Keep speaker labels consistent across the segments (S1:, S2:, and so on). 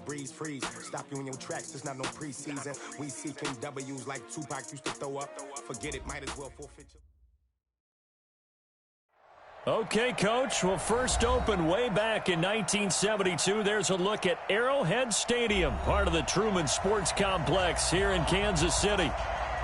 S1: breeze, freeze. Stop you in your tracks, there's not no preseason. We seeking W's like Tupac used to throw up. Forget it, might as well forfeit your...
S2: Okay, Coach. Well, first opened way back in 1972. There's a look at Arrowhead Stadium, part of the Truman Sports Complex here in Kansas City.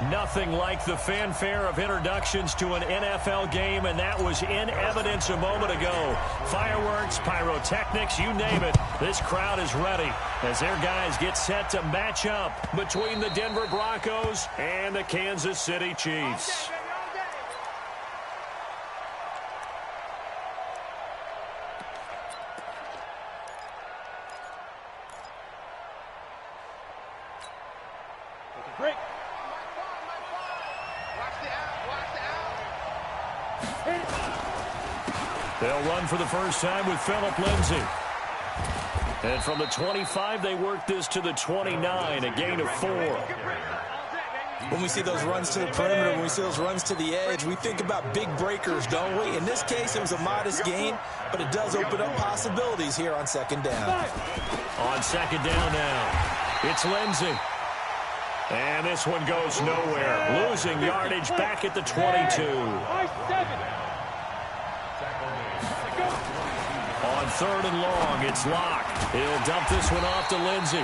S2: Nothing like the fanfare of introductions to an NFL game, and that was in evidence a moment ago. Fireworks, pyrotechnics, you name it. This crowd is ready as their guys get set to match up between the Denver Broncos and the Kansas City Chiefs. They'll run for the first time with Phillip Lindsay. And from the 25, they work this to the 29, a gain of 4.
S3: When we see those runs to the perimeter, when we see those runs to the edge, we think about big breakers, don't we? In this case, it was a modest gain, but it does open up possibilities here on second down.
S2: On second down now, it's Lindsay. And this one goes nowhere. Losing yardage back at the 22. On third and long, it's Locke. He'll dump this one off to Lindsay.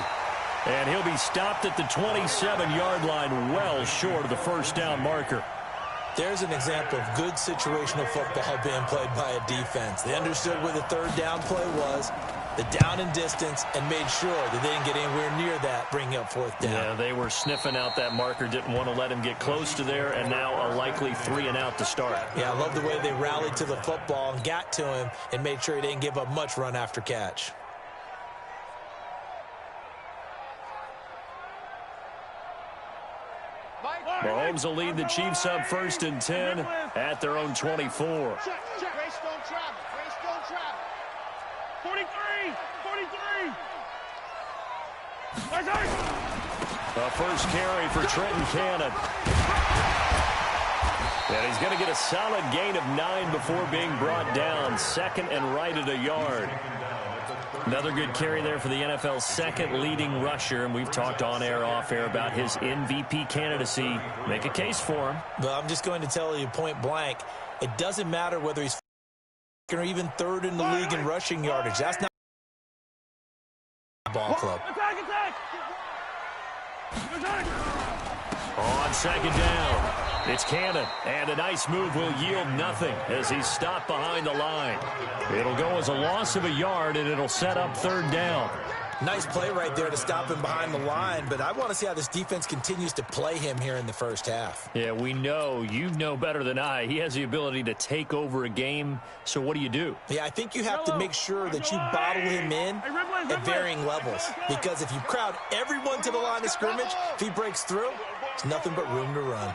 S2: And he'll be stopped at the 27-yard line, well short of the first down marker.
S3: There's an example of good situational football being played by a defense. They understood where the third down play was, the down and distance, and made sure that they didn't get anywhere near that, bringing up fourth down.
S2: Yeah, they were sniffing out that marker, didn't want to let him get close to there, and now a likely 3-and-out to start.
S3: Yeah, I love the way they rallied to the football and got to him and made sure he didn't give up much run after catch.
S2: Mahomes will lead the Chiefs up first and 10 at their own 24.
S4: Grace don't travel. Grace don't travel. 43. 43.
S2: The first carry for Trenton Cannon. And he's going to get a solid gain of 9 before being brought down. Second and right at a yard. Another good carry there for the NFL's second leading rusher, and we've talked on air, off air about his MVP candidacy. Make a case for him.
S3: But I'm just going to tell you point blank, it doesn't matter whether he's or even third in the league in rushing yardage. That's not ball club.
S2: On second down, it's Cannon, and a nice move will yield nothing as he's stopped behind the line. It'll go as a loss of a yard, and it'll set up third down.
S3: Nice play right there to stop him behind the line, but I want to see how this defense continues to play him here in the first half.
S2: Yeah, we know, you know better than I, he has the ability to take over a game, so what do you do?
S3: Yeah, I think you have to make sure that you bottle him in at varying levels, because if you crowd everyone to the line of scrimmage, if he breaks through, there's nothing but room to run.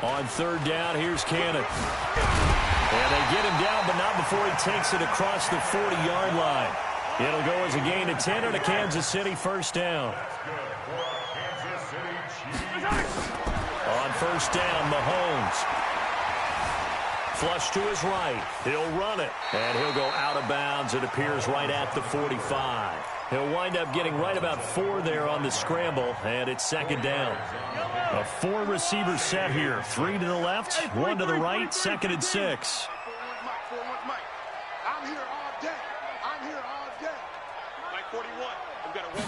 S2: On third down, here's Cannon. And they get him down, but not before he takes it across the 40-yard line. It'll go as a gain of 10 and a Kansas City first down. On first down, Mahomes. Flush to his right. He'll run it, and he'll go out of bounds. It appears right at the 45. He'll wind up getting right about 4 there on the scramble, and it's second down. A 4-receiver set here. 3 to the left, 1 to the right, second and 6.
S4: I'm here all day. I'm here all day. Mike 41. We've got to win.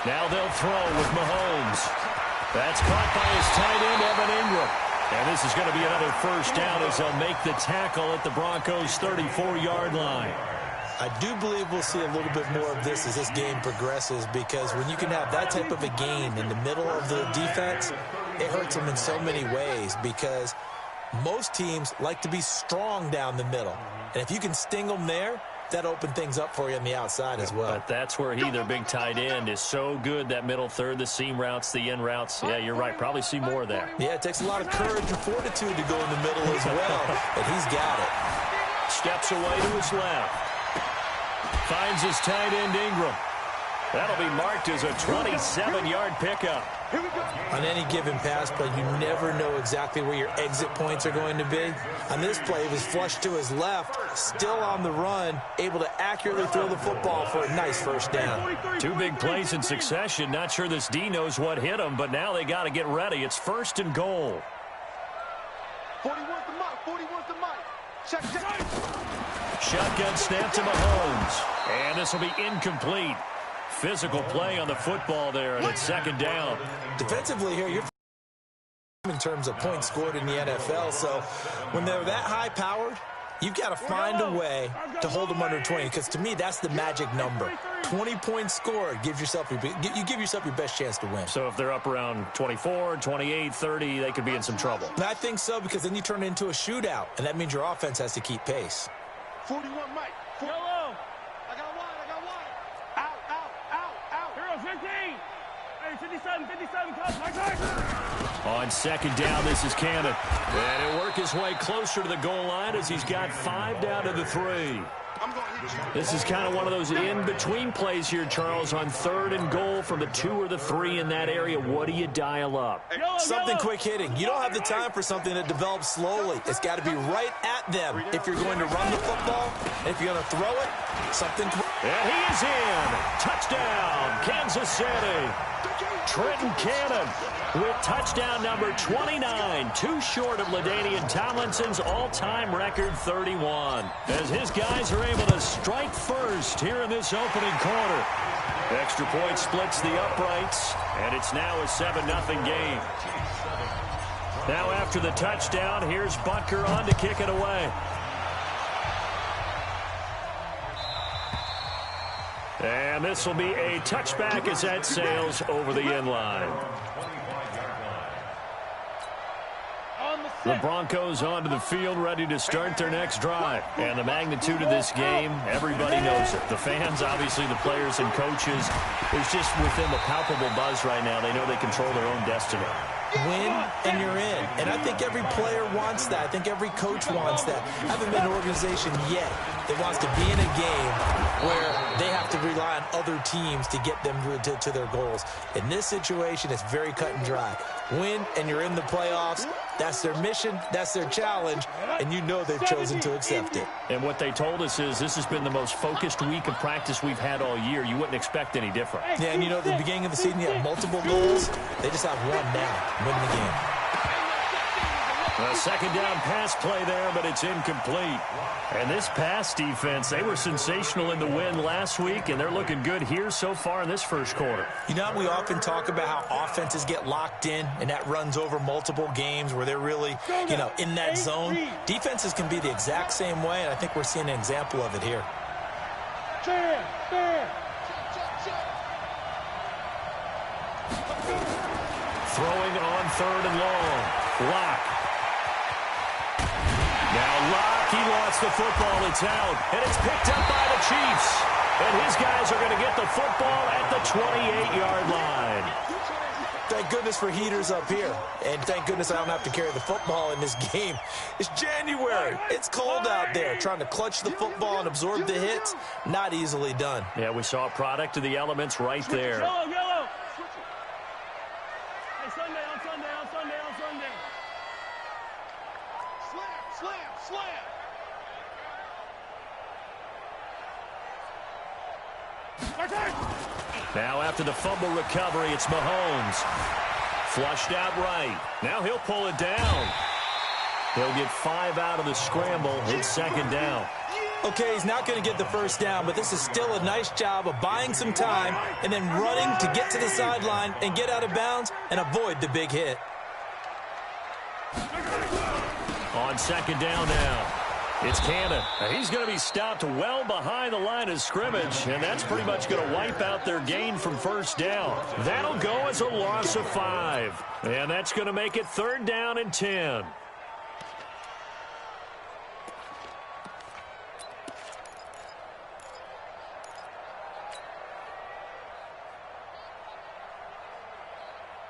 S2: Now they'll throw with Mahomes. That's caught by his tight end, Evan Ingram. And this is going to be another first down as they'll make the tackle at the Broncos' 34-yard line.
S3: I do believe we'll see a little bit more of this as this game progresses, because when you can have that type of a gain in the middle of the defense, it hurts them in so many ways, because most teams like to be strong down the middle. And if you can sting them there, that opened things up for you on the outside as well.
S2: But that's where their big tight end, is so good, that middle third, the seam routes, the in routes. Yeah, you're right. Probably see more of that.
S3: Yeah, it takes a lot of courage and fortitude to go in the middle as well, but he's got it.
S2: Steps away to his left. Finds his tight end, Ingram. That'll be marked as a 27-yard pickup.
S3: On any given pass play, you never know exactly where your exit points are going to be. On this play, it was flushed to his left, still on the run, able to accurately throw the football for a nice first down.
S2: 2 big plays in succession. Not sure this D knows what hit him, but now they got to get ready. It's 1st and goal.
S4: 41's the mic. 41's the mic. Check.
S2: Shotgun snap to Mahomes. And this will be incomplete. Physical play on the football there, and it's 2nd down.
S3: Defensively here, you're in terms of points scored in the NFL, so when they're that high-powered, you've got to find a way to hold them under 20, because to me, that's the magic number. 20 points scored gives yourself you give yourself your best chance to win.
S2: So if they're up around 24, 28, 30, they could be in some trouble.
S3: And I think so, because then you turn it into a shootout, and that means your offense has to keep pace.
S4: 41, Mike. Yellow. I got wide. Out. Hero 15. Hey, 57, coach.
S2: On 2nd down, this is Cannon. And he'll work his way closer to the goal line as he's got 5 down to the 3. This is kind of one of those in-between plays here, Charles, on 3rd and goal from the 2 or the 3 in that area. What do you dial up?
S3: Something quick hitting. You don't have the time for something that develops slowly. It's got to be right at them if you're going to run the football. And if you're going to throw it, something quick.
S2: And he is in. Touchdown, Kansas City. Trenton Cannon with touchdown number 29, too short of LaDainian Tomlinson's all-time record 31. As his guys are able to strike first here in this opening quarter. Extra point splits the uprights, and it's now a 7-0 game. Now after the touchdown, here's Butker on to kick it away. And this will be a touchback as that sails over the end line. The Broncos onto the field, ready to start their next drive. And the magnitude of this game, everybody knows it. The fans, obviously the players and coaches. There's just within the palpable buzz right now. They know they control their own destiny.
S3: Win and you're in. And I think every player wants that. I think every coach wants that. I haven't been an organization yet that wants to be in a game where they have to rely on other teams to get them to their goals. In this situation, it's very cut and dry. Win and you're in the playoffs. That's their mission. That's their challenge. And you know they've chosen to accept it.
S2: And what they told us is this has been the most focused week of practice we've had all year. You wouldn't expect any different.
S3: Yeah, and you know, at the beginning of the season, you have multiple goals. They just have one now. Win the game.
S2: A 2nd down pass play there, but it's incomplete. And this pass defense, they were sensational in the win last week, and they're looking good here so far in this first quarter.
S3: You know, we often talk about how offenses get locked in, and that runs over multiple games where they're really, you know, in that zone. Defenses can be the exact same way, and I think we're seeing an example of it here.
S2: Throwing on 3rd and long. Lock. Now Lock, he lost the football. It's out, and it's picked up by the Chiefs. And his guys are going to get the football at the 28-yard line.
S3: Thank goodness for heaters up here. And thank goodness I don't have to carry the football in this game. It's January. It's cold out there. Trying to clutch the football and absorb the hits, not easily done.
S2: Yeah, we saw a product of the elements right there.
S4: Yellow. Hey, Sunday. Slam.
S2: Now after the fumble recovery, it's Mahomes. Flushed out right. Now he'll pull it down. He'll get 5 out of the scramble. It's 2nd down.
S3: Okay, he's not going to get the first down, but this is still a nice job of buying some time and then running to get to the sideline and get out of bounds and avoid the big hit.
S2: On 2nd down now, it's Cannon. He's going to be stopped well behind the line of scrimmage, and that's pretty much going to wipe out their gain from 1st down. That'll go as a loss of 5, and that's going to make it 3rd down and 10.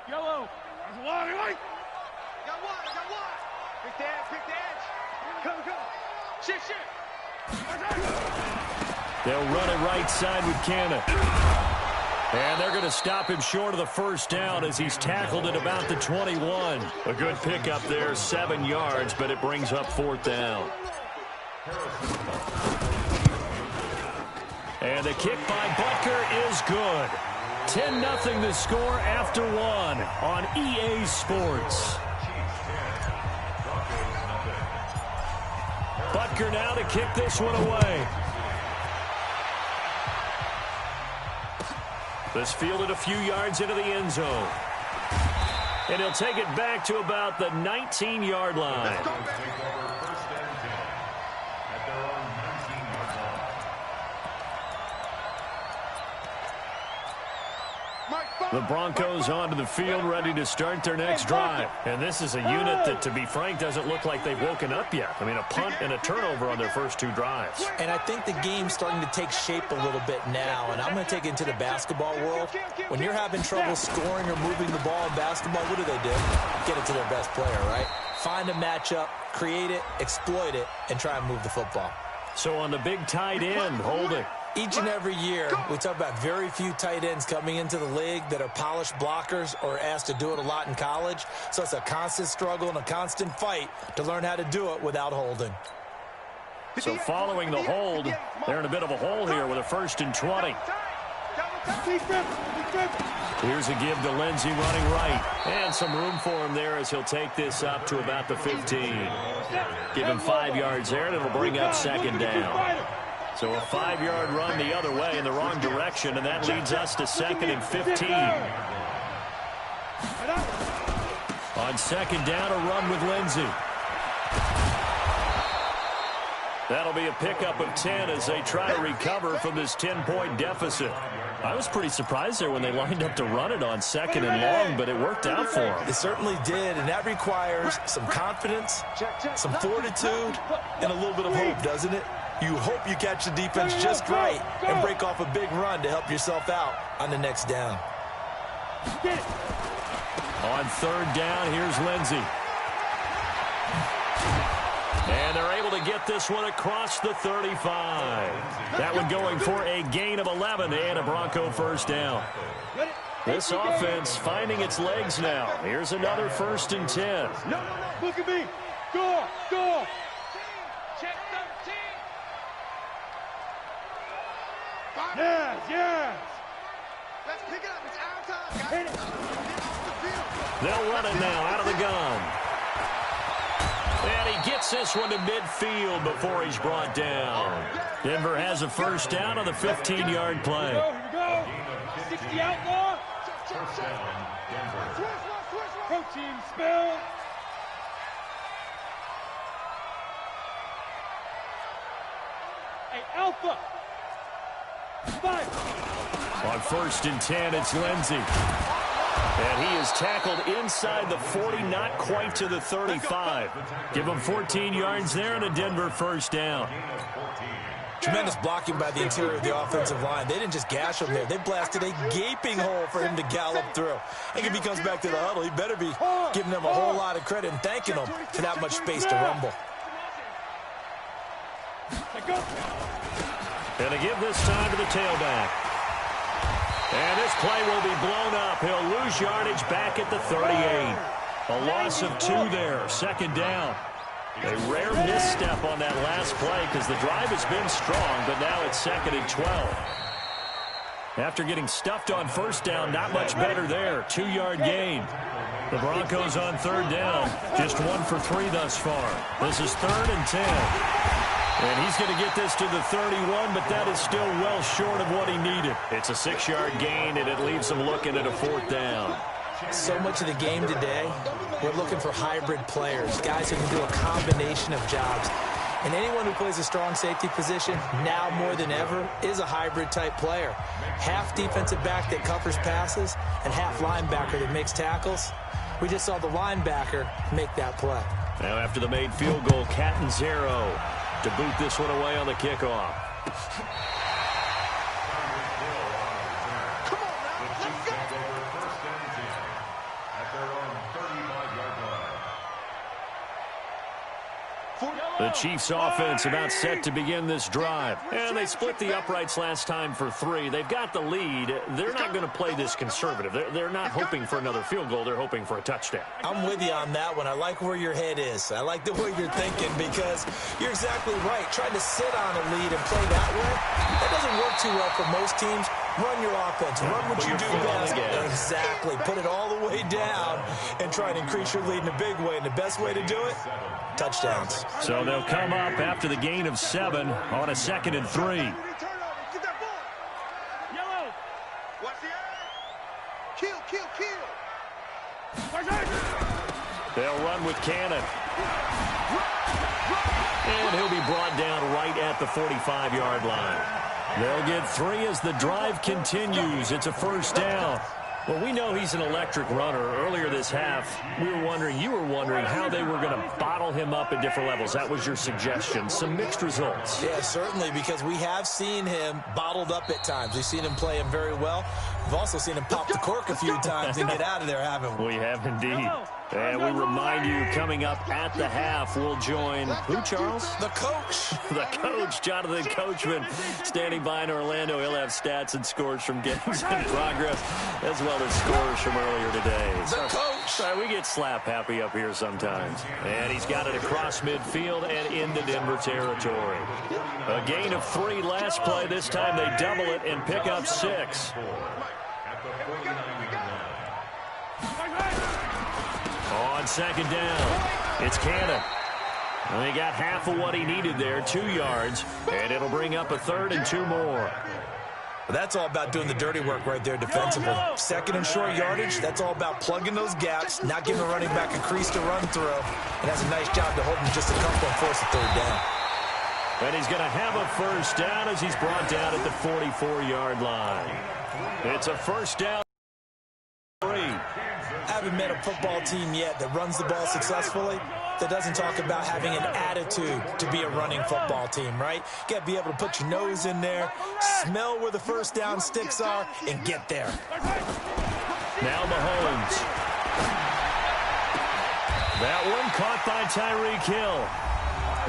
S4: Yellow. That's wide. I got wide. Pick the edge. Come. Shit.
S2: They'll run it right side with Cannon. And they're going to stop him short of the first down as he's tackled at about the 21. A good pickup there, 7 yards, but it brings up 4th down. And the kick by Butker is good. 10-0 the score after 1 on EA Sports. Butker now to kick this one away. This fielded a few yards into the end zone. And he'll take it back to about the 19-yard line. The Broncos onto the field, ready to start their next drive. And this is a unit that, to be frank, doesn't look like they've woken up yet. I mean, a punt and a turnover on their first 2 drives.
S3: And I think the game's starting to take shape a little bit now. And I'm going to take it into the basketball world. When you're having trouble scoring or moving the ball in basketball, what do? Get it to their best player, right? Find a matchup, create it, exploit it, and try and move the football.
S2: So on the big tight end, holding.
S3: Each and every year, we talk about very few tight ends coming into the league that are polished blockers or asked to do it a lot in college. So it's a constant struggle and a constant fight to learn how to do it without holding.
S2: So following the hold, they're in a bit of a hole here with a 1st and 20. Here's a give to Lindsey running right. And some room for him there as he'll take this up to about the 15. Give him 5 yards there, and it'll bring up 2nd down. So a 5-yard run the other way in the wrong direction, and that leads us to 2nd and 15. On 2nd down, a run with Lindsey. That'll be a pickup of 10 as they try to recover from this 10-point deficit. I was pretty surprised there when they lined up to run it on 2nd and long, but it worked out for them.
S3: It certainly did, and that requires some confidence, some fortitude, and a little bit of hope, doesn't it? You hope you catch the defense just right and break off a big run to help yourself out on the next down.
S2: On 3rd down, here's Lindsey. And they're able to get this one across the 35. That one going for a gain of 11 and a Bronco 1st down. This offense finding its legs now. Here's another 1st and 10.
S4: No, look at me. Go. Check 13. Yes. Let's pick it up. It's our time, guys.
S2: They'll run it now out of the gun. And he gets this one to midfield before he's brought down. Denver has a 1st down on the 15-yard play.
S4: Here we go. 60 outlaw. Protein spill. Hey, Alpha. 5.
S2: On 1st and 10, it's Lindsey. And he is tackled inside the 40, not quite to the 35. Give him 14 yards there and a Denver 1st down.
S3: Tremendous blocking by the interior of the offensive line. They didn't just gash him there. They blasted a gaping hole for him to gallop through. I think if he comes back to the huddle, he better be giving them a whole lot of credit and thanking them for that much space to rumble.
S2: And to give this time to the tailback. And this play will be blown up. He'll lose yardage back at the 38. A loss of 2 there. 2nd down. A rare misstep on that last play because the drive has been strong, but now it's 2nd and 12. After getting stuffed on 1st down, not much better there. 2-yard gain. The Broncos on 3rd down. Just 1 for 3 thus far. This is 3rd and 10. And he's going to get this to the 31, but that is still well short of what he needed. It's a 6-yard gain, and it leaves him looking at a 4th down.
S3: So much of the game today, we're looking for hybrid players, guys who can do a combination of jobs. And anyone who plays a strong safety position, now more than ever, is a hybrid-type player. Half defensive back that covers passes and half linebacker that makes tackles. We just saw the linebacker make that play.
S2: Now after the made field goal, Catanzaro to boot this one away on the kickoff. The Chiefs offense about set to begin this drive. And they split the uprights last time for 3. They've got the lead. They're not going to play this conservative. They're not hoping for another field goal. They're hoping for a touchdown.
S3: I'm with you on that one. I like where your head is. I like the way you're thinking because you're exactly right. Trying to sit on a lead and play that way, that doesn't work too well for most teams. Run your offense. Run what you do best. Exactly. Put it all the way down and try and increase your lead in a big way. And the best way to do it, touchdowns.
S2: So they'll come up after the gain of 7 on a 2nd and 3. They'll run with Cannon. And he'll be brought down right at the 45-yard line. They'll get 3 as the drive continues. It's a first down. Well, we know he's an electric runner. Earlier this half, you were wondering how they were going to bottle him up at different levels. That was your suggestion. Some mixed results.
S3: Yeah, certainly, because we have seen him bottled up at times. We've seen him play him very well. We've also seen him pop the cork a few times and get out of there, haven't we?
S2: We have indeed. And we remind you, coming up at the half, we'll join who, Charles?
S3: The coach.
S2: The coach, Jonathan Coachman, standing by in Orlando. He'll have stats and scores from games in progress, as well as scores from earlier today.
S3: The coach.
S2: We get slap happy up here sometimes. And he's got it across midfield and into Denver territory. A gain of 3 last play. This time they double it and pick up 6. On 2nd down, it's Cannon. And he got half of what he needed there, 2 yards, and it'll bring up a 3rd and 2 more.
S3: Well, that's all about doing the dirty work right there defensively. 2nd and short yardage, that's all about plugging those gaps, not giving the running back a crease to run through, and that's a nice job to hold him just a couple and force a 3rd down.
S2: And he's going to have a first down as he's brought down at the 44-yard line. It's a first down.
S3: I haven't met a football team yet that runs the ball successfully that doesn't talk about having an attitude to be a running football team, right? You got to be able to put your nose in there, smell where the first down sticks are, and get there.
S2: Now Mahomes. That one caught by Tyreek Hill.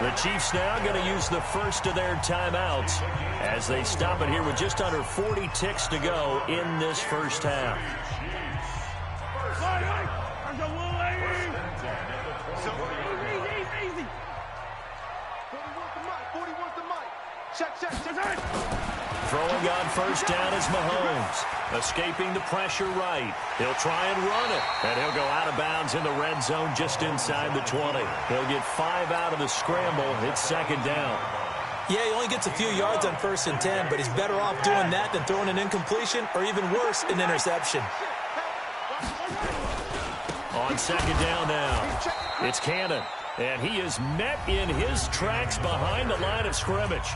S2: The Chiefs now going to use the first of their timeouts as they stop it here with just under 40 ticks to go in this first half. Throwing on first down is Mahomes. Escaping the pressure right. He'll try and run it. And he'll go out of bounds in the red zone just inside the 20. He'll get 5 out of the scramble. It's 2nd down.
S3: Yeah, he only gets a few yards on 1st and 10, but he's better off doing that than throwing an incompletion or even worse, an interception.
S2: On 2nd down now, it's Cannon. And he is met in his tracks behind the line of scrimmage.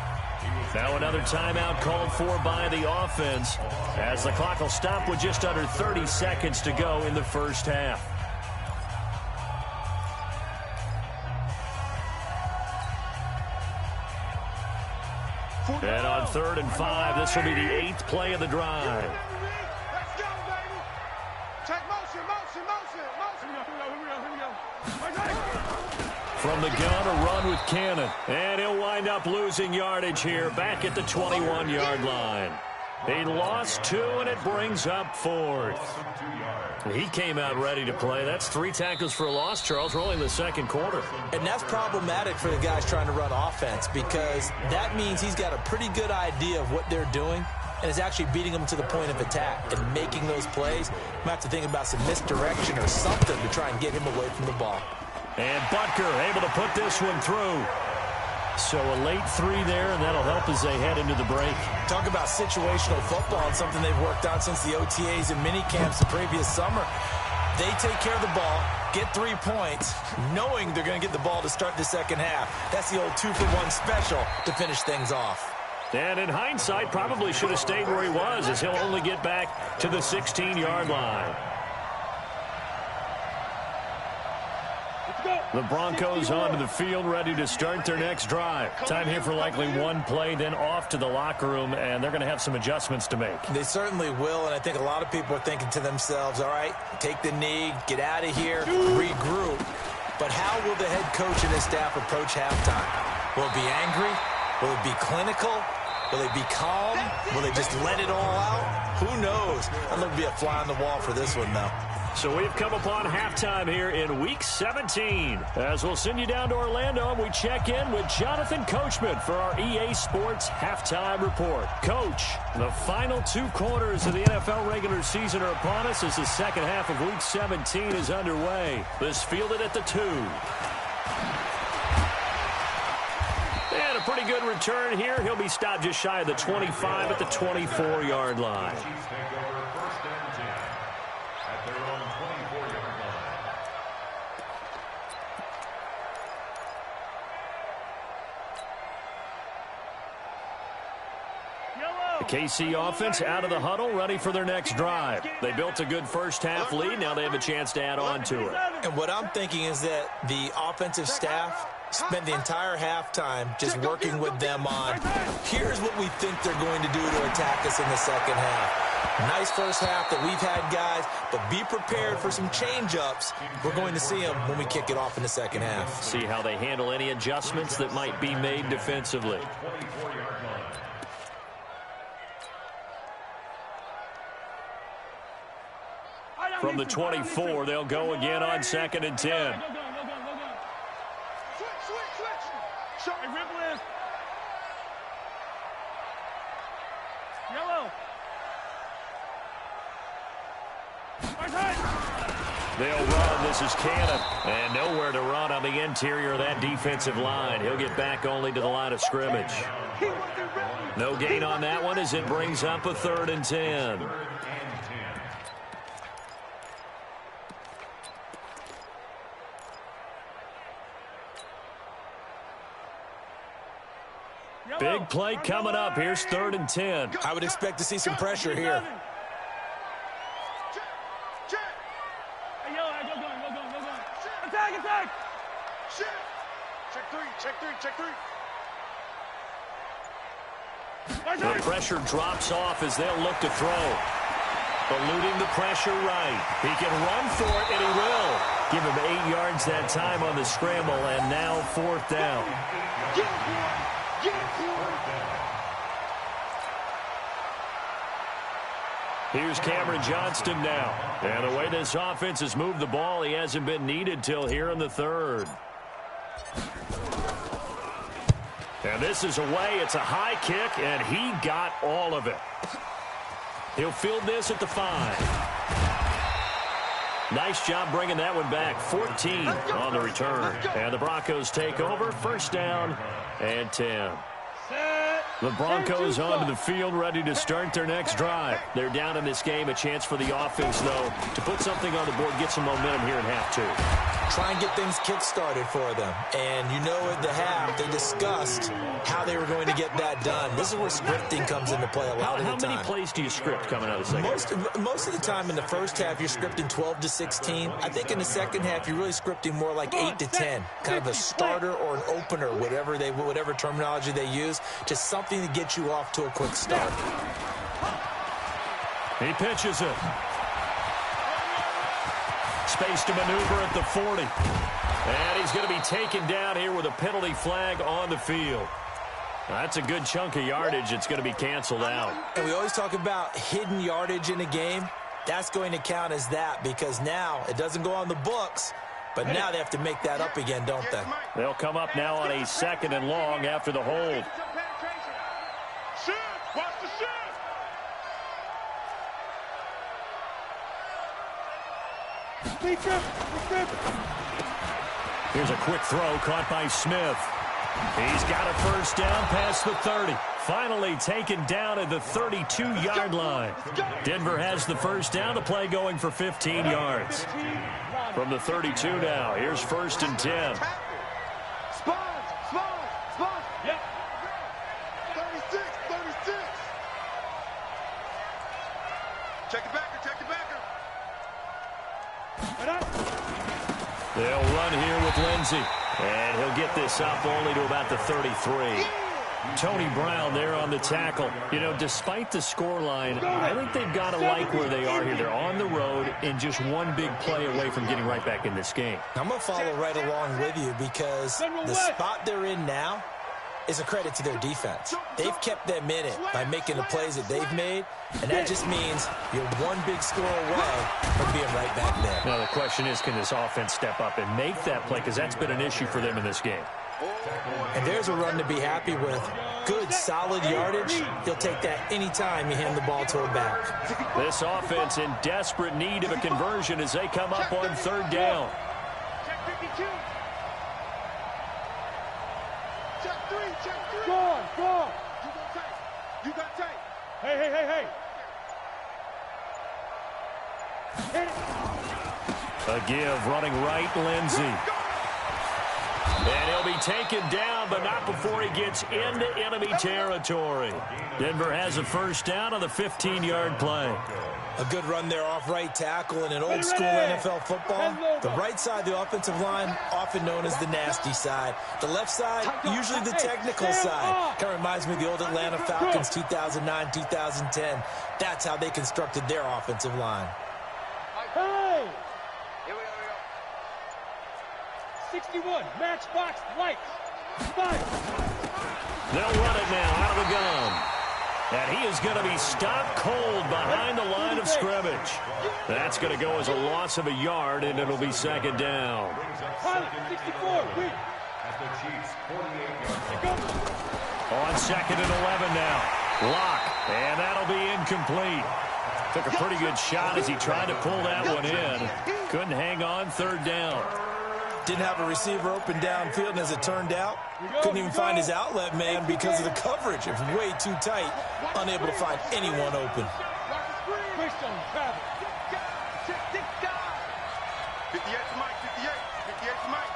S2: Now another timeout called for by the offense as the clock will stop with just under 30 seconds to go in the first half. And on 3rd and 5, this will be the 8th play of the drive.
S4: Let's go, baby. Check motion.
S2: From the gun, a run with Cannon. And he'll wind up losing yardage here back at the 21-yard line. He lost 2, and it brings up 4th. He came out ready to play. That's 3 tackles for a loss, Charles, rolling the 2nd quarter.
S3: And that's problematic for the guys trying to run offense because that means he's got a pretty good idea of what they're doing and is actually beating them to the point of attack and making those plays. Might have to think about some misdirection or something to try and get him away from the ball.
S2: And Butker able to put this one through. So a late 3 there, and that'll help as they head into the break.
S3: Talk about situational football and something they've worked on since the OTAs and mini camps the previous summer. They take care of the ball, get 3 points, knowing they're going to get the ball to start the second half. That's the old 2-for-1 special to finish things off.
S2: And in hindsight, probably should have stayed where he was as he'll only get back to the 16-yard line. The Broncos onto the field, ready to start their next drive. Time here for likely 1 play, then off to the locker room, and they're going to have some adjustments to make.
S3: They certainly will, and I think a lot of people are thinking to themselves, all right, take the knee, get out of here, regroup. But how will the head coach and his staff approach halftime? Will it be angry? Will it be clinical? Will they be calm? Will they just let it all out? Who knows? I'd love to be a fly on the wall for this one, though.
S2: So we've come upon halftime here in Week 17. As we'll send you down to Orlando, and we check in with Jonathan Coachman for our EA Sports Halftime Report. Coach, the final 2 quarters of the NFL regular season are upon us as the second half of Week 17 is underway. This fielded at the 2. And a pretty good return here. He'll be stopped just shy of the 25 at the 24-yard line. The KC offense out of the huddle, ready for their next drive. They built a good first-half lead. Now they have a chance to add on to it.
S3: And what I'm thinking is that the offensive staff spent the entire halftime just working with them on, here's what we think they're going to do to attack us in the second half. Nice first half that we've had, guys, but be prepared for some change-ups. We're going to see them when we kick it off in the second half.
S2: See how they handle any adjustments that might be made defensively. From the 24, they'll go again on 2nd and 10.
S4: Switch. Rip left. Yellow.
S2: They'll run. This is Cannon. And nowhere to run on the interior of that defensive line. He'll get back only to the line of scrimmage. No gain on that one as it brings up a 3rd and 10. Big play coming up. Here's 3rd and 10.
S3: I would expect to see some pressure here.
S4: Attack. Check three.
S2: The pressure drops off as they'll look to throw. Eluding the pressure right. He can run for it, and he will. Give him 8 yards that time on the scramble, and now 4th down. Here's Cameron Johnston now. And the way this offense has moved the ball, he hasn't been needed till here in the 3rd. And this is away. It's a high kick, and he got all of it. He'll field this at the 5. Nice job bringing that one back. 14 on the return. And the Broncos take over. 1st down and 10. The Broncos onto the field, ready to start their next drive. They're down in this game. A chance for the offense, though, to put something on the board, get some momentum here in half 2.
S3: Try and get things kick-started for them. And you know at the half, they discussed how they were going to get that done. This is where scripting comes into play a lot of the time.
S2: How many plays do you script coming out of the second half?
S3: Most of the time in the first half, you're scripting 12 to 16. I think in the second half, you're really scripting more like 8 to 10. Kind of a starter or an opener, whatever terminology they use. Just something to get you off to a quick start.
S2: He pitches it. Space to maneuver at the 40. And he's going to be taken down here with a penalty flag on the field. That's a good chunk of yardage. It's going to be canceled out.
S3: And we always talk about hidden yardage in a game. That's going to count as that because now it doesn't go on the books, but now they have to make that up again, don't they?
S2: They'll come up now on a 2nd and long after the hold.
S4: Watch the shit.
S2: Here's a quick throw caught by Smith. He's got a 1st down past the 30. Finally taken down at the 32-yard line. Denver has the 1st down. The play going for 15 yards. From the 32 now, here's 1st and 10.
S4: Spawns. Yep. 36. Check the backer.
S2: They'll run here with Lindsey. And he'll get this up only to about the 33. Tony Brown there on the tackle. You know, despite the scoreline, I think they've got to like where they are here. They're on the road and just one big play away from getting right back in this game.
S3: I'm going to follow right along with you because the spot they're in now is a credit to their defense. They've kept them in it by making the plays that they've made, and that just means you're one big score away from being right back there.
S2: Now, the question is, can this offense step up and make that play? Because that's been an issue for them in this game.
S3: And there's a run to be happy with. Good, solid yardage. He'll take that anytime you hand the ball to a back.
S2: This offense in desperate need of a conversion as they come up on third down.
S4: Check 52. Check 3. Go on. You got tight. Hey. Hit it.
S2: A give, running right, Lindsey. And he'll be taken down, but not before he gets into enemy territory. Denver has a first down on the 15-yard play.
S3: A good run there off right tackle in an old-school NFL football. The right side of the offensive line, often known as the nasty side. The left side, usually the technical side. Kind of reminds me of the old Atlanta Falcons 2009, 2010. That's how they constructed their offensive line.
S4: Hey! Here we go. 61, matchbox, lights, fire.
S2: They'll run it now out of the gun. And he is going to be stopped cold behind the line of scrimmage. That's going to go as a loss of a yard, and it'll be second down.
S4: 64, wait.
S2: On second and 11 now. Lock, and that'll be incomplete. Took a pretty good shot as he tried to pull that one in. Couldn't hang on third down.
S3: Didn't have a receiver open downfield, and as it turned out, couldn't even find his outlet man because of the coverage. It was way too tight, unable to find anyone open.
S4: 58's Mike.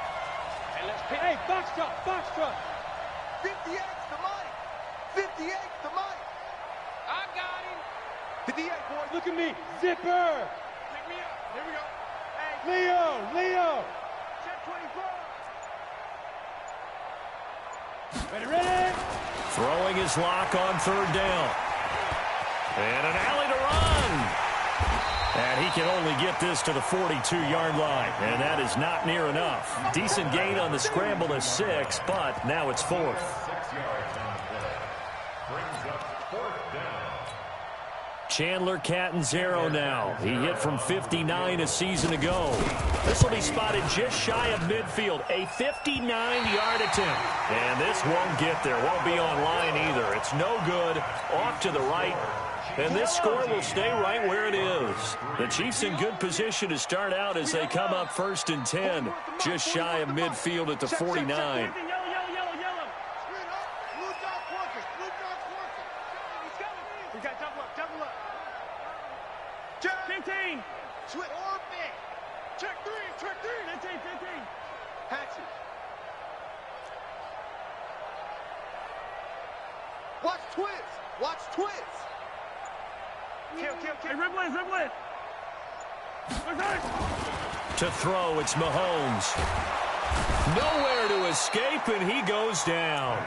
S4: Hey, box truck. 58's the Mike. I got him. 58, boys. Look at me. Zipper. Pick me up. Here we go. Hey, Leo. Check 24. Ready.
S2: Throwing his lock on third down. And an alley to run. And he can only get this to the 42-yard line. And that is not near enough. Decent gain on the scramble of 6, but now it's fourth. Chandler Catanzaro now. He hit from 59 a season ago. This will be spotted just shy of midfield. A 59-yard attempt. And this won't get there. Won't be on line either. It's no good. Off to the right. And this score will stay right where it is. The Chiefs in good position to start out as they come up first and 10. Just shy of midfield at the 49.
S4: We got double up. Check 15. Switch or big. Check 3. 15. Patches. Watch twist. Kill. Hey, Riblet.
S2: To throw, it's Mahomes. Nowhere to escape, and he goes down.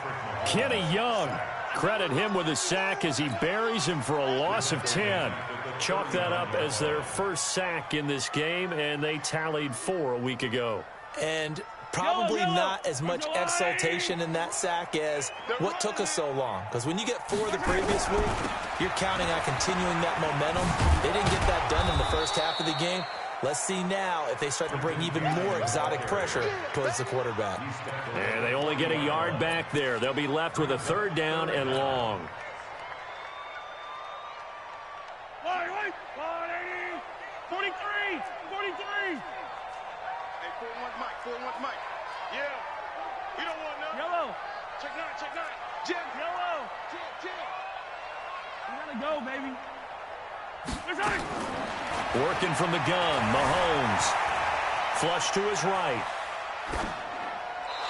S2: Kenny Young, credit him with a sack as he buries him for a loss of 10. Chalk that up as their first sack in this game, and they tallied 4 a week ago.
S3: And probably not as much exultation in that sack as what took us so long. Because when you get 4 the previous week, you're counting on continuing that momentum. They didn't get that done in the first half of the game. Let's see now if they start to bring even more exotic pressure towards the quarterback.
S2: And they only get a yard back there. They'll be left with a third down and long.
S4: 43. Hey, 4-1 Mike. Yeah. You don't want none. Yellow. Check 9. Jim. Yellow. Jim. You gotta go, baby.
S2: Working from the gun, Mahomes. Flush to his right.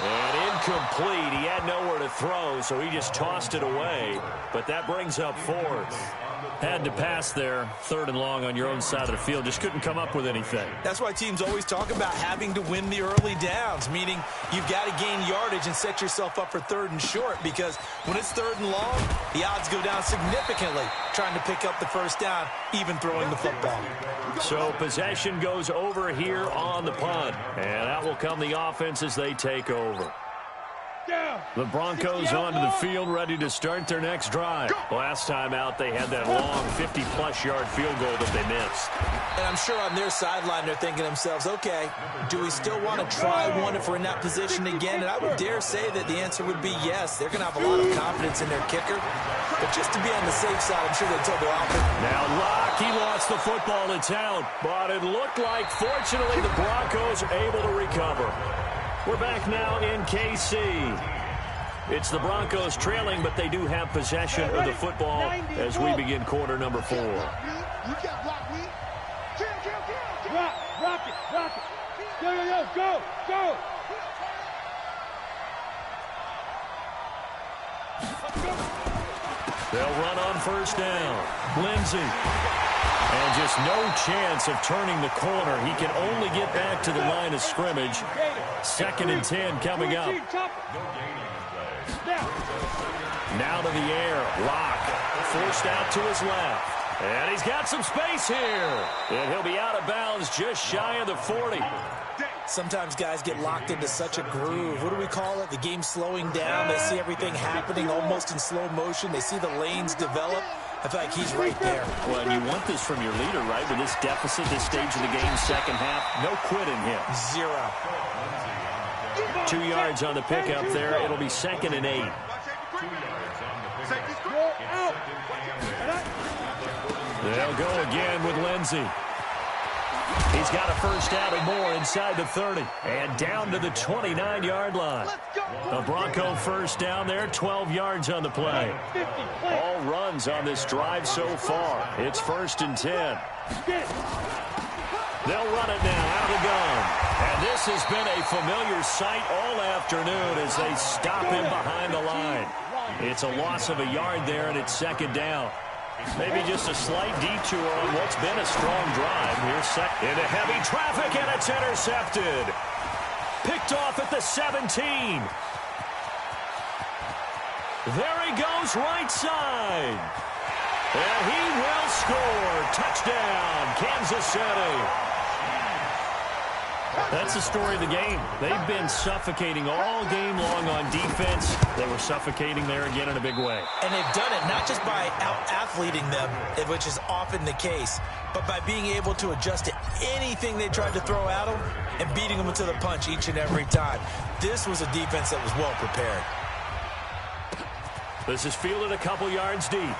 S2: And incomplete. He had nowhere to throw, so he just tossed it away. But that brings up fourth. Had to pass there, 3rd and long on your own side of the field. Just couldn't come up with anything.
S3: That's why teams always talk about having to win the early downs, meaning you've got to gain yardage and set yourself up for 3rd and short, because when it's 3rd and long, the odds go down significantly trying to pick up the first down, even throwing the football.
S2: So possession goes over here on the punt, and out will come the offense as they take over. The Broncos onto the field, ready to start their next drive. Last time out, they had that long 50-plus yard field goal that they missed.
S3: And I'm sure on their sideline, they're thinking to themselves, okay, do we still want to try one if we're in that position again? And I would dare say that the answer would be yes. They're going to have a lot of confidence in their kicker. But just to be on the safe side, I'm sure they told their offense.
S2: Now Locke, he lost the football. It's out. But it looked like, fortunately, the Broncos are able to recover. We're back now in KC. It's the Broncos trailing, but they do have possession of the football as we begin quarter number 4.
S4: Rock it. Yo, go.
S2: They'll run on first down. Lindsey. And just no chance of turning the corner. He can only get back to the line of scrimmage. 2nd and 10 coming up. Now to the air. Locke forced out to his left. And he's got some space here. And he'll be out of bounds just shy of the 40.
S3: Sometimes guys get locked into such a groove. What do we call it? The game's slowing down. They see everything happening almost in slow motion. They see the lanes develop. I feel like he's right there.
S2: Well, and you want this from your leader, right? With this deficit, this stage of the game, second half, no quitting him.
S3: 0.
S2: 2 yards on the pickup there. It'll be 2nd and 8. They'll go again with Lindsey. He's got a first down and more inside the 30. And down to the 29-yard line. A Bronco first down there, 12 yards on the play. All runs on this drive so far. It's 1st and 10. They'll run it now out of the gun. And this has been a familiar sight all afternoon as they stop him behind the line. It's a loss of a yard there, and it's 2nd down. Maybe just a slight detour on what's been a strong drive. Here's second into heavy traffic, and it's intercepted. Picked off at the 17. There he goes right side. And he will score. Touchdown, Kansas City. That's the story of the game. They've been suffocating all game long on defense. They were suffocating there again in a big way.
S3: And they've done it not just by out-athleting them, which is often the case, but by being able to adjust to anything they tried to throw at them and beating them to the punch each and every time. This was a defense that was well prepared.
S2: This is fielded a couple yards deep.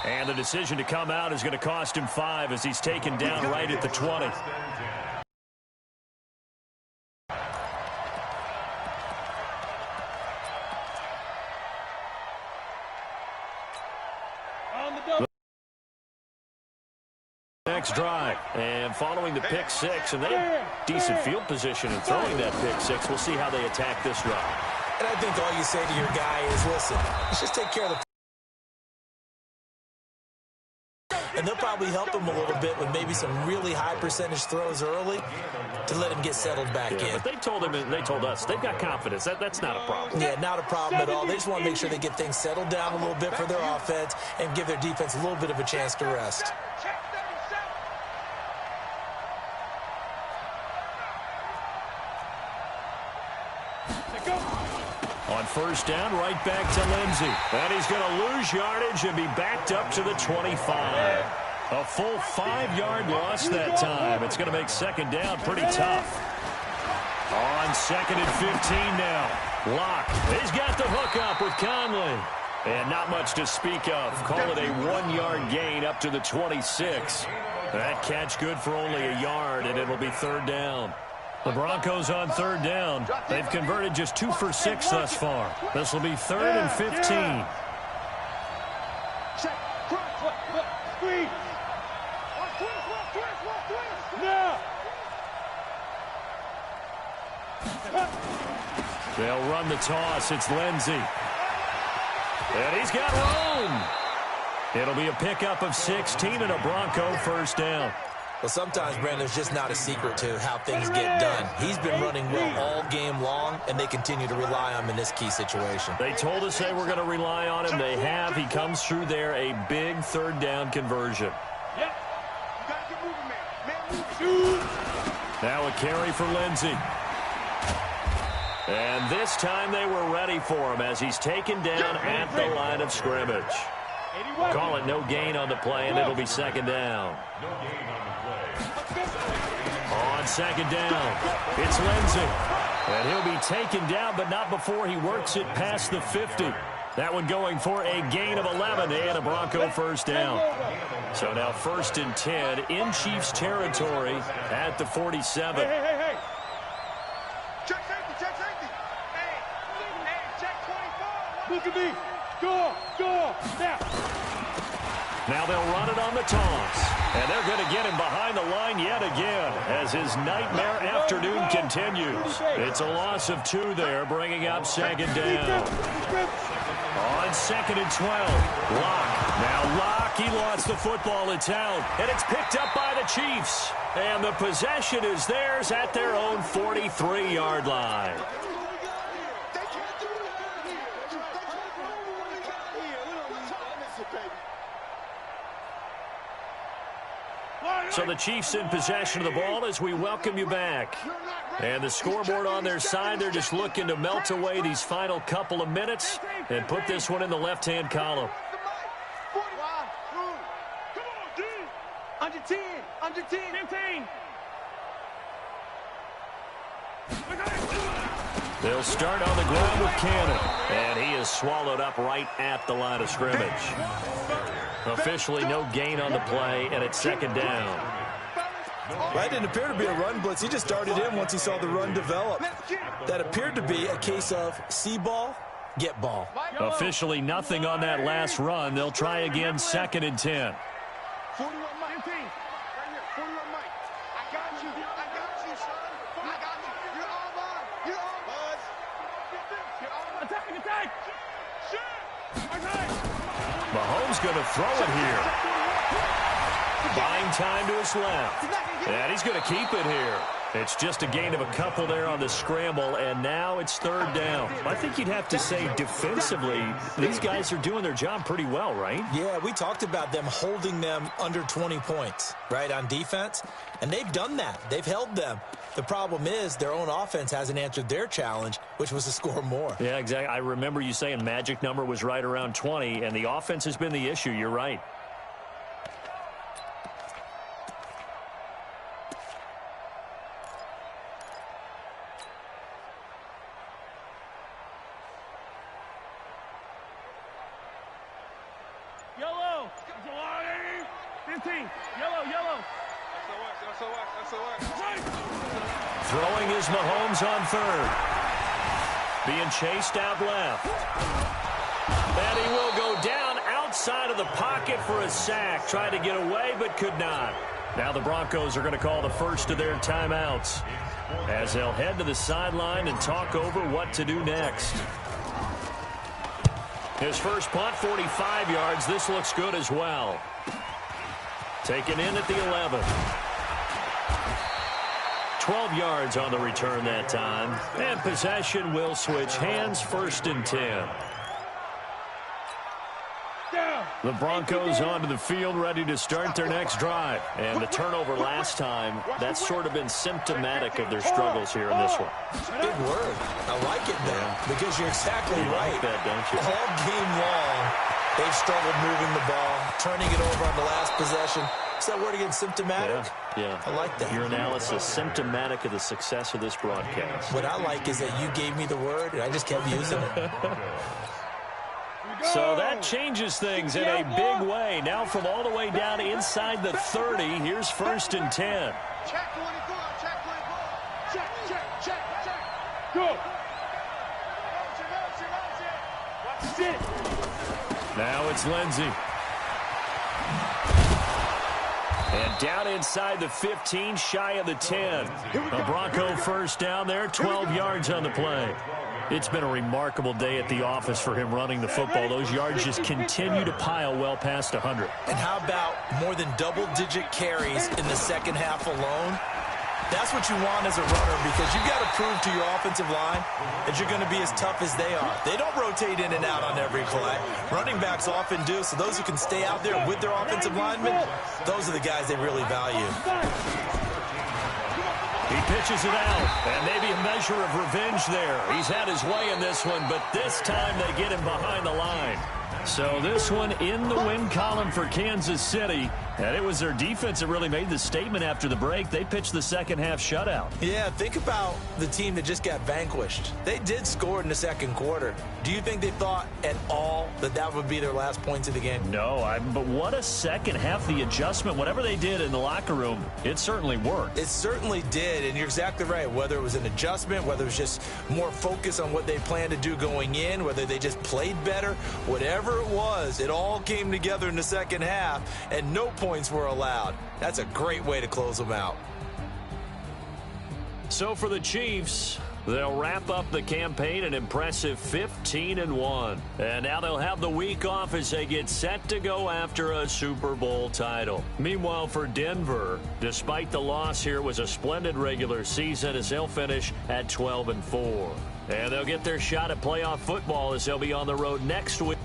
S2: And the decision to come out is going to cost him 5 as he's taken down right at the 20. Next drive, and following the pick 6, and they have decent field position in throwing that pick 6. We'll see how they attack this drive.
S3: And I think all you say to your guy is, listen, let's just take care of the. And they'll probably help him a little bit with maybe some really high percentage throws early to let him get settled back in.
S2: But they told him, and they told us, they've got confidence. That's not a problem.
S3: Yeah, not a problem at all. They just want to make sure they get things settled down a little bit for their offense and give their defense a little bit of a chance to rest.
S2: On first down, right back to Lindsey. And he's going to lose yardage and be backed up to the 25. A full 5-yard loss that time. It's going to make 2nd down pretty tough. On 2nd and 15 now. Locke, he's got the hook up with Conley. And not much to speak of. Call it a 1-yard gain up to the 26. That catch good for only a yard, and it'll be 3rd down. The Broncos on 3rd down. They've converted just 2 for 6 thus far. This will be 3rd and 15. They'll run the toss. It's Lindsey. And he's got room. It'll be a pickup of 16 and a Bronco first down.
S3: Well, sometimes, Brandon, there's just not a secret to how things get done. He's been running well all game long, and they continue to rely on him in this key situation.
S2: They told us they were going to rely on him. They have. He comes through there, a big third down conversion.
S4: Yep. You got to get moving, man.
S2: Now a carry for Lindsey. And this time they were ready for him as he's taken down at the line of scrimmage. Call it no gain on the play, and it'll be second down. On second down, it's Lindsey. And he'll be taken down, but not before he works it past the 50. That one going for a gain of 11 and a Bronco first down. So now 1st and 10 in Chiefs territory at the 47.
S4: Hey. Check safety. Hey, check 24. Look at me. Go.
S2: Now they'll run it on the toss. And they're going to get him behind the line yet again as his nightmare afternoon continues. It's a loss of 2 there, bringing up second down. On 2nd and 12, Locke. Now Locke, he lost the football. It's out, and it's picked up by the Chiefs. And the possession is theirs at their own 43-yard line. So the Chiefs in possession of the ball as we welcome you back. And the scoreboard on their side, they're just looking to melt away these final couple of minutes and put this one in the left-hand column.
S4: Under 10, 15.
S2: They'll start on the ground with Cannon. And he is swallowed up right at the line of scrimmage. Officially no gain on the play, and it's second down.
S3: That didn't appear to be a run blitz. He just started in once he saw the run develop. That appeared to be a case of see ball, get ball.
S2: Officially nothing on that last run. They'll try again 2nd and 10.
S4: 41 Mike. Right here. 41 Mike. I got you, son. I got you. You're all mine. Attack.
S2: Mahomes going to throw it here. Buying time to his left. And he's going to keep it here. It's just a gain of a couple there on the scramble, and now it's 3rd down. I think you'd have to say defensively, these guys are doing their job pretty well, right?
S3: Yeah, we talked about them holding them under 20 points, right, on defense, and they've done that. They've held them. The problem is their own offense hasn't answered their challenge, which was to score more.
S2: Yeah, exactly. I remember you saying magic number was right around 20, and the offense has been the issue. You're right.
S4: Yellow. 15. Yellow.
S2: Throwing is Mahomes on 3rd. Being chased out left. And he will go down outside of the pocket for a sack. Tried to get away, but could not. Now the Broncos are going to call the first of their timeouts as they'll head to the sideline and talk over what to do next. His first punt, 45 yards. This looks good as well. Taken in at the 11. 12 yards on the return that time. And possession will switch hands, 1st and 10. The Broncos onto the field, ready to start their next drive. And the turnover last time, that's sort of been symptomatic of their struggles here in this one.
S3: Big word. I like it, though, because you're exactly right.
S2: Like that, don't you?
S3: All game long, they've struggled moving the ball, turning it over on the last possession. Is that word again, symptomatic?
S2: Yeah.
S3: I like that.
S2: Your analysis, symptomatic of the success of this broadcast.
S3: What I like is that you gave me the word, and I just kept using it.
S2: So that changes things in a big way. Now from all the way down inside the 30, here's 1st and 10.
S4: Check 24. Check. Go. Watch it.
S2: Now it's Lindsey. And down inside the 15, shy of the 10. A Bronco first down there, 12 yards on the play. It's been a remarkable day at the office for him running the football. Those yards just continue to pile well past 100.
S3: And how about more than double-digit carries in the second half alone? That's what you want as a runner, because you've got to prove to your offensive line that you're going to be as tough as they are. They don't rotate in and out on every play. Running backs often do, so those who can stay out there with their offensive linemen, those are the guys they really value.
S2: He pitches it out, and maybe a measure of revenge there. He's had his way in this one, but this time they get him behind the line. So this one in the win column for Kansas City. And it was their defense that really made the statement after the break. They pitched the second half shutout.
S3: Yeah, think about the team that just got vanquished. They did score in the second quarter. Do you think they thought at all that that would be their last points of the game?
S2: No, but what a second half. The adjustment, whatever they did in the locker room, it certainly worked.
S3: It certainly did, and you're exactly right. Whether it was an adjustment, whether it was just more focus on what they planned to do going in, whether they just played better, whatever it was, it all came together in the second half, and no points were allowed. That's a great way to close them out.
S2: So for the Chiefs, they'll wrap up the campaign an impressive 15-1. And now they'll have the week off as they get set to go after a Super Bowl title. Meanwhile, for Denver, despite the loss here, it was a splendid regular season as they'll finish at 12-4. And they'll get their shot at playoff football as they'll be on the road next week.